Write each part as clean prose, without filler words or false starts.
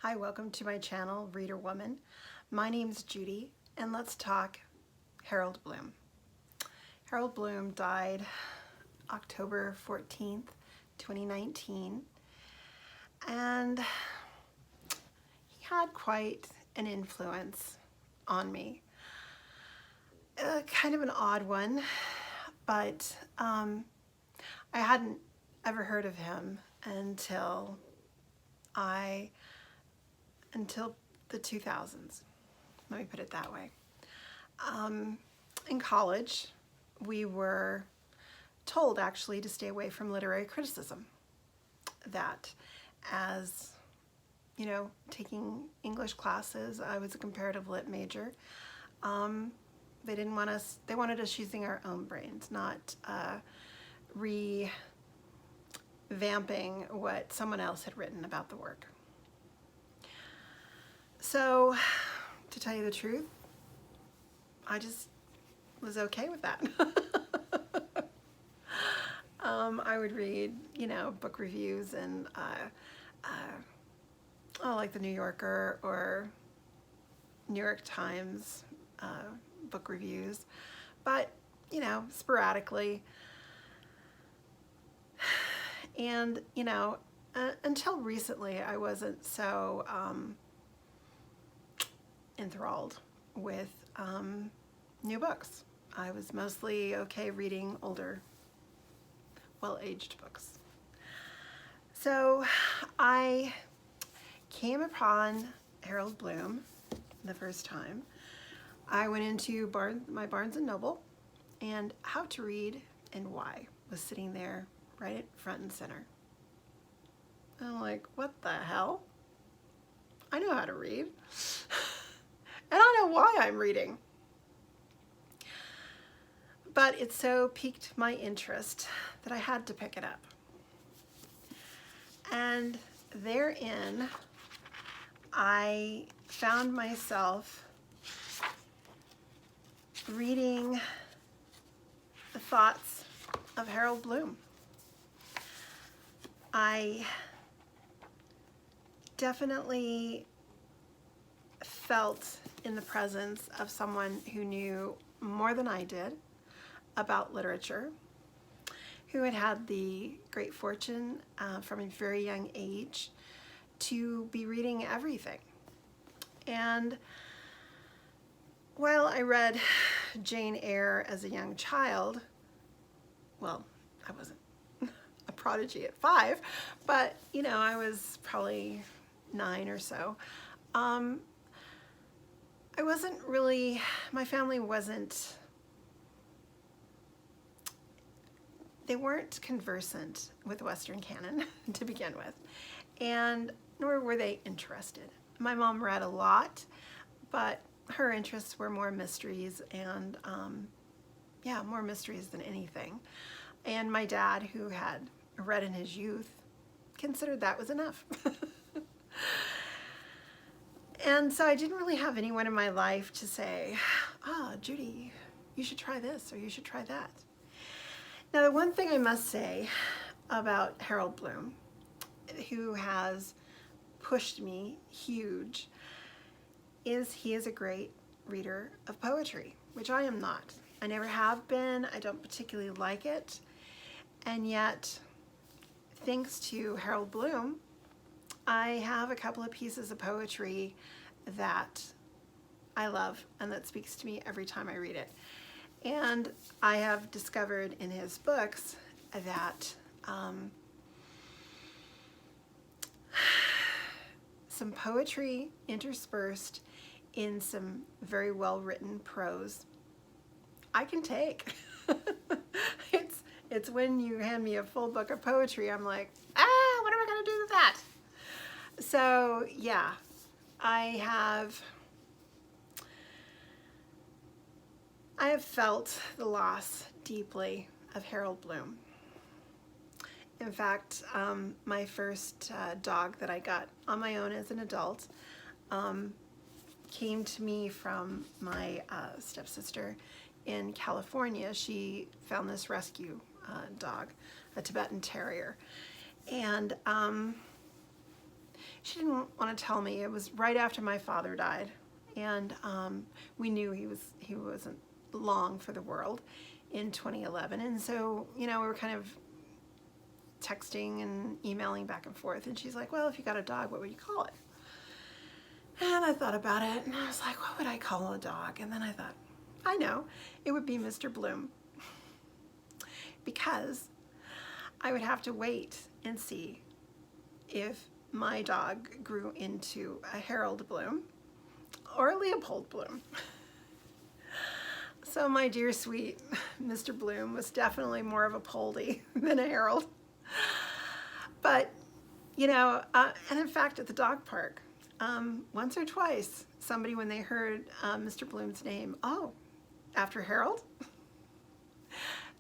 Hi, welcome to my channel, Reader Woman. My name's Judy, and let's talk Harold Bloom. Harold Bloom died October 14th, 2019, and he had quite an influence on me. Kind of an odd one, but I hadn't ever heard of him until the 2000s. Let me put it that way. In college, we were told actually to stay away from literary criticism. That as, you know, taking English classes, I was a comparative lit major. They didn't want us, they wanted us using our own brains, not revamping what someone else had written about the work. So, to tell you the truth, I just was okay with that. I would read, you know, book reviews and like the New Yorker or New York Times book reviews, but, you know, sporadically. And, you know, until recently, I wasn't so enthralled with new books. I was mostly okay reading older, well-aged books. So I came upon Harold Bloom the first time. I went into my Barnes & Noble, and How to Read and Why was sitting there right front and center. And I'm like, what the hell? I know how to read. And I know why I'm reading. But it so piqued my interest that I had to pick it up. And therein, I found myself reading the thoughts of Harold Bloom. I definitely felt in the presence of someone who knew more than I did about literature, who had had the great fortune from a very young age to be reading everything. And while I read Jane Eyre as a young child, well, I wasn't a prodigy at 5, but, you know, I was probably 9 or so. I wasn't really, my family wasn't, they weren't conversant with Western Canon to begin with, and nor were they interested. My mom read a lot, but her interests were more mysteries and, yeah, more mysteries than anything. And my dad, who had read in his youth, considered that was enough. And so I didn't really have anyone in my life to say, Judy, you should try this or you should try that. Now, the one thing I must say about Harold Bloom, who has pushed me huge, is he is a great reader of poetry, which I am not. I never have been. I don't particularly like it. And yet, thanks to Harold Bloom, I have a couple of pieces of poetry that I love and that speaks to me every time I read it. And I have discovered in his books that some poetry interspersed in some very well-written prose I can take. It's when you hand me a full book of poetry, I'm like, what am I going to do with that? So, yeah, I have felt the loss deeply of Harold Bloom. In fact, my first dog that I got on my own as an adult came to me from my stepsister in California. She found this rescue dog, a Tibetan Terrier, and she didn't want to tell me, it was right after my father died, and we knew he wasn't long for the world in 2011, and so we were kind of texting and emailing back and forth, and she's like, well, if you got a dog, what would you call it? And I thought about it, and I was like, what would I call a dog? And then I thought, I know, it would be Mr. Bloom, because I would have to wait and see if my dog grew into a Harold Bloom or a Leopold Bloom. So my dear sweet Mr. Bloom was definitely more of a Poldy than a Harold. But, and in fact at the dog park, once or twice, somebody, when they heard Mr. Bloom's name, oh, after Harold?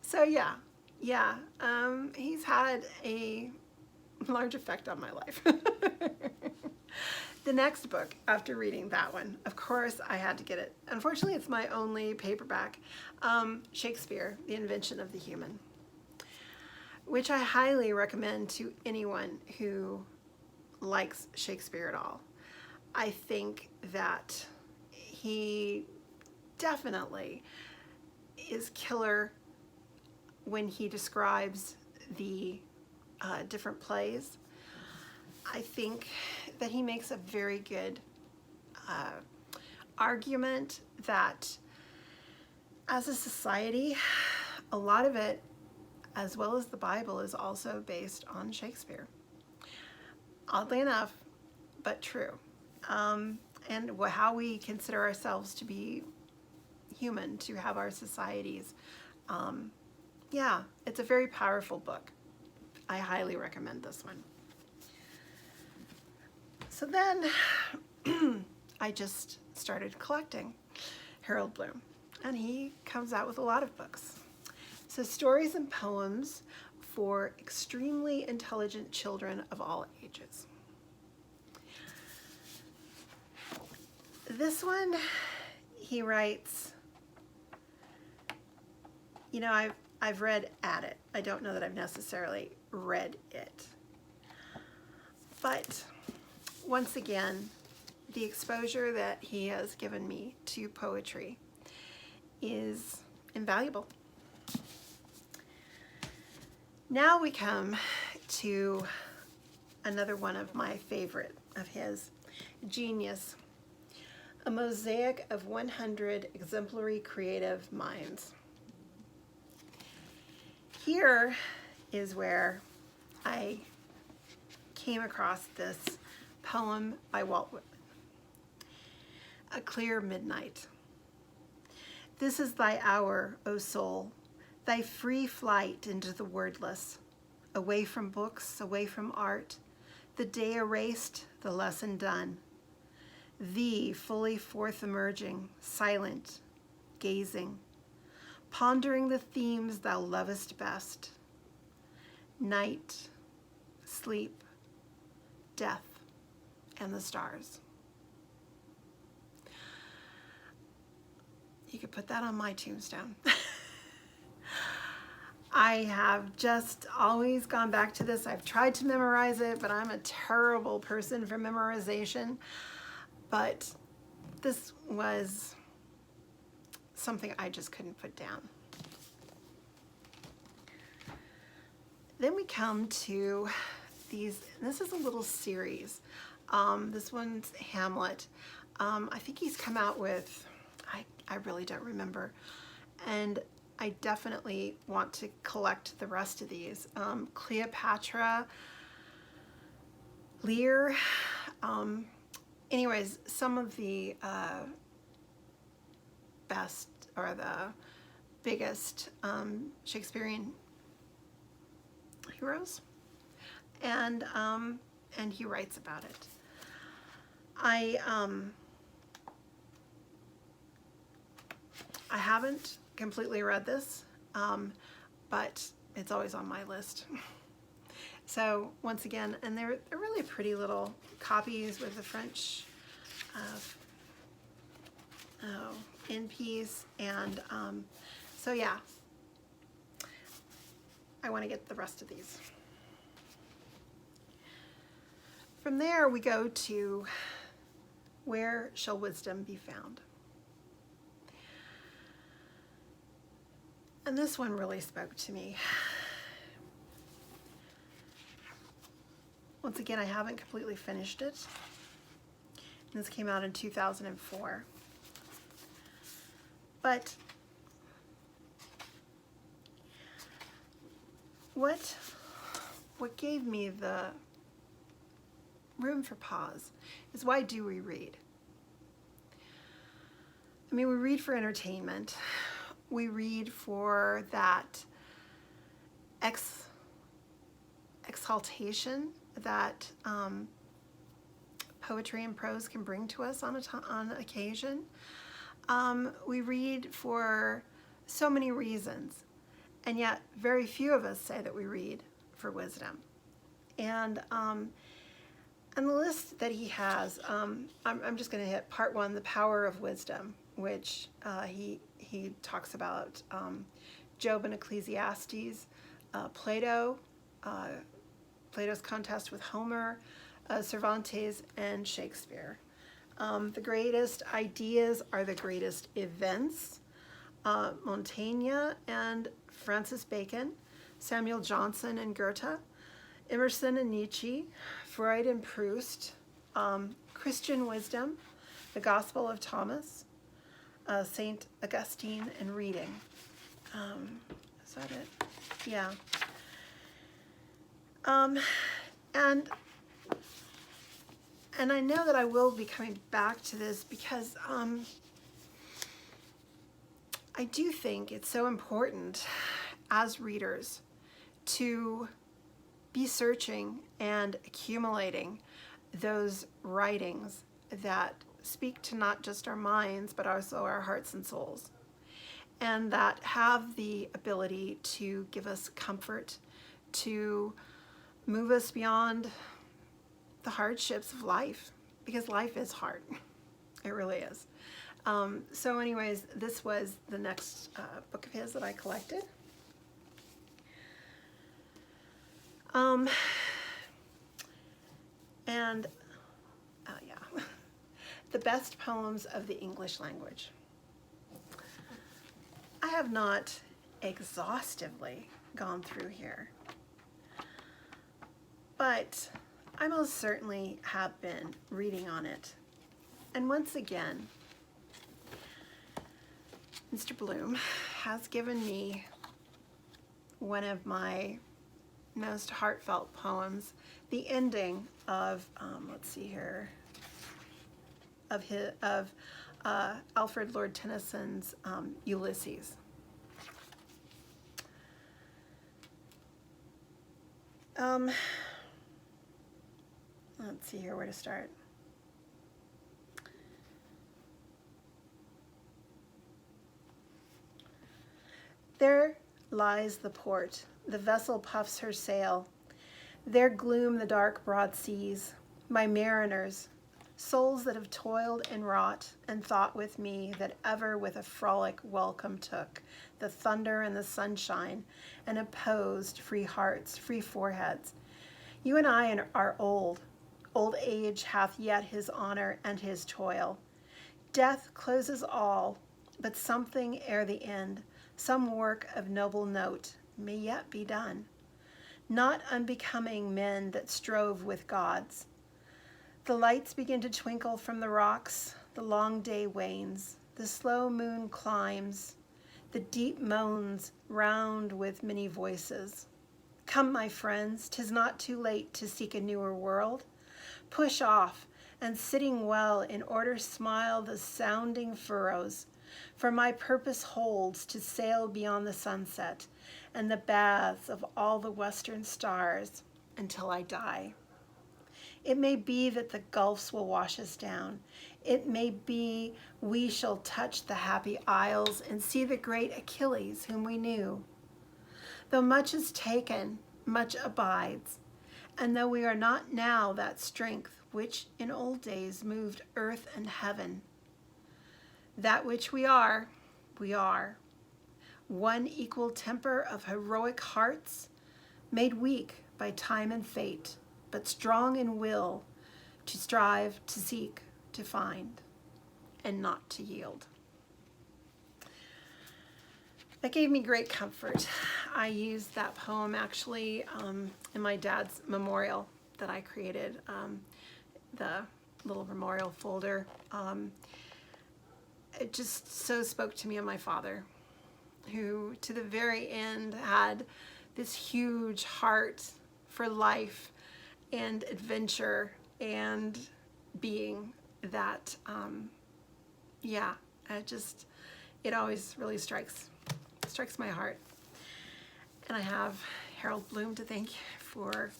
So yeah, he's had a large effect on my life. The next book, after reading that one, of course I had to get it. Unfortunately, it's my only paperback, Shakespeare, The Invention of the Human, which I highly recommend to anyone who likes Shakespeare at all. I think that he definitely is killer when he describes the different plays. I think that he makes a very good argument that as a society, a lot of it, as well as the Bible, is also based on Shakespeare. Oddly enough, but true. And how we consider ourselves to be human, to have our societies. Yeah, it's a very powerful book. I highly recommend this one. So then I just started collecting Harold Bloom, and he comes out with a lot of books. So stories and poems for extremely intelligent children of all ages. This one, he writes, I've read at it. I don't know that I've necessarily read it. But once again, the exposure that he has given me to poetry is invaluable. Now we come to another one of my favorite of his, Genius, a mosaic of 100 exemplary creative minds. Here is where I came across this poem by Walt Whitman. A clear midnight. This is thy hour, O soul, thy free flight into the wordless, away from books, away from art, the day erased, the lesson done, thee fully forth emerging, silent, gazing, pondering the themes thou lovest best, night, sleep, death, and the stars. You could put that on my tombstone. I have just always gone back to this. I've tried to memorize it, but I'm a terrible person for memorization. But this was something I just couldn't put down. Then we come to these, this is a little series. This one's Hamlet. I think he's come out with, I really don't remember. And I definitely want to collect the rest of these. Cleopatra, Lear, anyways, some of the best or the biggest Shakespearean heroes, and he writes about it. I haven't completely read this, but it's always on my list. So once again, and they're really pretty little copies with the French in piece, and so yeah, I want to get the rest of these. From there, we go to where shall wisdom be found? And this one really spoke to me. Once again, I haven't completely finished it. And this came out in 2004. But what gave me the room for pause is, why do we read? I mean, we read for entertainment. We read for that exaltation that poetry and prose can bring to us on occasion. We read for so many reasons, and yet very few of us say that we read for wisdom. And the list that he has, I'm just going to hit part one, the power of wisdom, which he talks about Job and Ecclesiastes, Plato, Plato's contest with Homer, Cervantes, and Shakespeare. The greatest ideas are the greatest events. Montaigne and Francis Bacon, Samuel Johnson and Goethe, Emerson and Nietzsche, Freud and Proust, Christian wisdom, the Gospel of Thomas, Saint Augustine, and reading. Is that it? Yeah. And I know that I will be coming back to this because I do think it's so important as readers to be searching and accumulating those writings that speak to not just our minds, but also our hearts and souls, and that have the ability to give us comfort, to move us beyond the hardships of life, because life is hard. It really is. So anyways, this was the next book of his that I collected. Yeah, the best poems of the English language. I have not exhaustively gone through here, but I most certainly have been reading on it. And once again, Mr. Bloom has given me one of my most heartfelt poems, the ending of, let's see here, of Alfred Lord Tennyson's Ulysses. Let's see here where to start. There lies the port, the vessel puffs her sail. There gloom the dark broad seas, my mariners, souls that have toiled and wrought and thought with me, that ever with a frolic welcome took the thunder and the sunshine, and opposed free hearts, free foreheads. You and I are old. Old age hath yet his honor and his toil. Death closes all, but something ere the end, some work of noble note may yet be done, not unbecoming men that strove with gods. The lights begin to twinkle from the rocks, the long day wanes, the slow moon climbs, the deep moans round with many voices. Come, my friends, 'tis not too late to seek a newer world. Push off, and sitting well in order smile the sounding furrows, for my purpose holds to sail beyond the sunset and the baths of all the western stars until I die. It may be that the gulfs will wash us down. It may be we shall touch the happy isles and see the great Achilles whom we knew. Though much is taken, much abides, and though we are not now that strength which in old days moved earth and heaven, that which we are, one equal temper of heroic hearts, made weak by time and fate, but strong in will, to strive, to seek, to find, and not to yield. That gave me great comfort. I used that poem actually in my dad's memorial that I created, the little memorial folder. It just so spoke to me of my father, who to the very end had this huge heart for life and adventure and being that, yeah, it always really strikes my heart. And I have Harold Bloom to thank for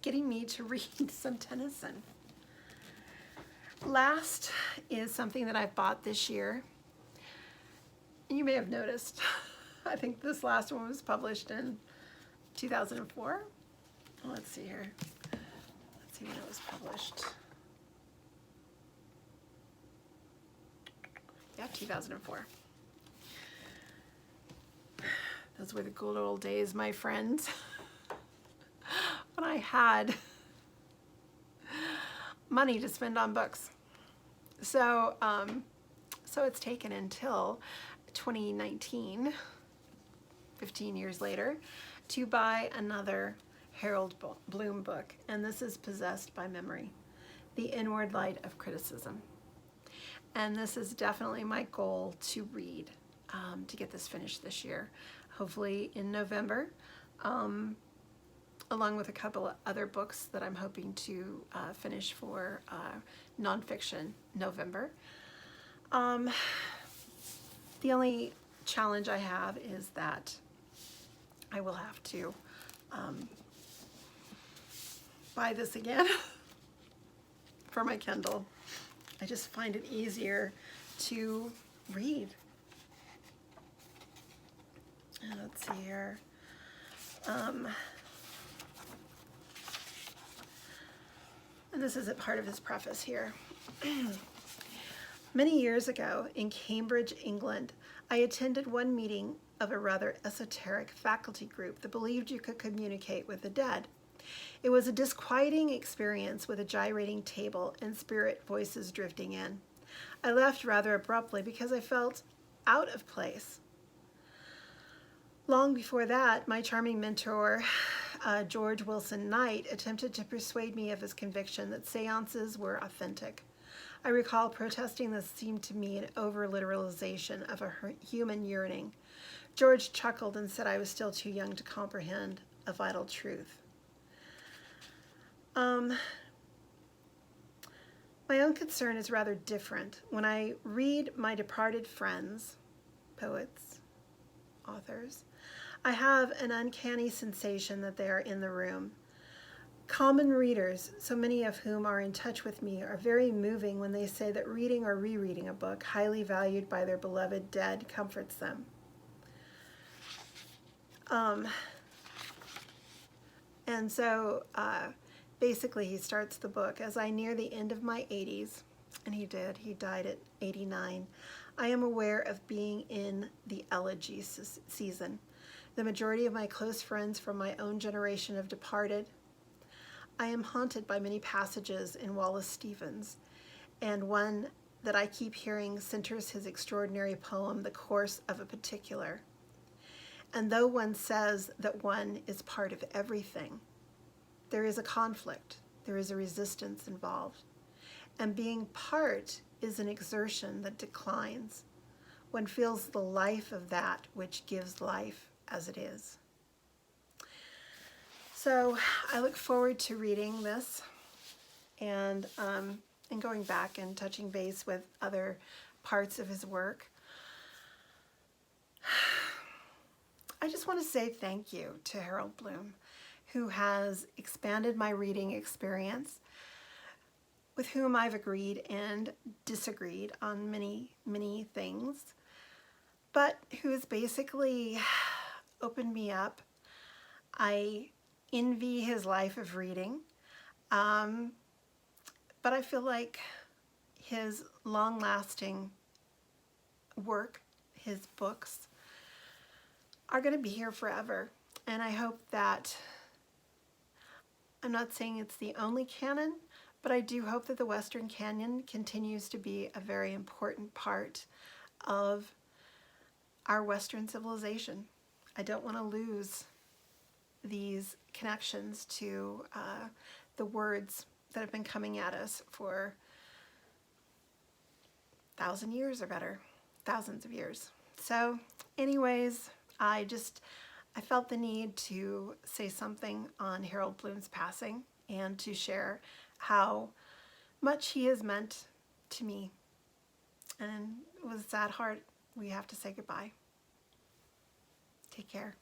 getting me to read some Tennyson. Last is something that I've bought this year. And you may have noticed, I think this last one was published in 2004. Let's see here. Let's see when it was published. Yeah, 2004. Those were the good old days, my friends, when I had money to spend on books. So, so it's taken until 2019, 15 years later, to buy another Harold Bloom book, and this is Possessed by Memory, The Inward Light of Criticism. And this is definitely my goal to read, to get this finished this year, hopefully in November, along with a couple of other books that I'm hoping to finish for nonfiction November. The only challenge I have is that I will have to buy this again for my Kindle. I just find it easier to read. Let's see here. And this is a part of his preface here. Many years ago in Cambridge, England, I attended one meeting of a rather esoteric faculty group that believed you could communicate with the dead. It was a disquieting experience with a gyrating table and spirit voices drifting in. I left rather abruptly because I felt out of place. Long before that, my charming mentor, George Wilson Knight, attempted to persuade me of his conviction that seances were authentic. I recall protesting this seemed to me an over-literalization of a human yearning. George chuckled and said I was still too young to comprehend a vital truth. My own concern is rather different. When I read my departed friends, poets, authors, I have an uncanny sensation that they are in the room. Common readers, so many of whom are in touch with me, are very moving when they say that reading or rereading a book highly valued by their beloved dead comforts them. And so basically he starts the book, as I near the end of my 80s, and he died at 89, I am aware of being in the elegy season. The majority of my close friends from my own generation have departed. I am haunted by many passages in Wallace Stevens, and one that I keep hearing centers his extraordinary poem, The Course of a Particular. And though one says that one is part of everything, there is a conflict, there is a resistance involved. And being part is an exertion that declines. One feels the life of that which gives life as it is. So I look forward to reading this and going back and touching base with other parts of his work. I just want to say thank you to Harold Bloom, who has expanded my reading experience, with whom I've agreed and disagreed on many, many things, but who has basically opened me up. I envy his life of reading, but I feel like his long-lasting work, his books, are going to be here forever. And I hope that, I'm not saying it's the only canon, But I do hope that the Western Canon continues to be a very important part of our Western civilization. I don't want to lose these connections to the words that have been coming at us for 1,000 years or better, thousands of years. So anyways, I felt the need to say something on Harold Bloom's passing and to share how much he has meant to me. And with a sad heart, we have to say goodbye. Take care.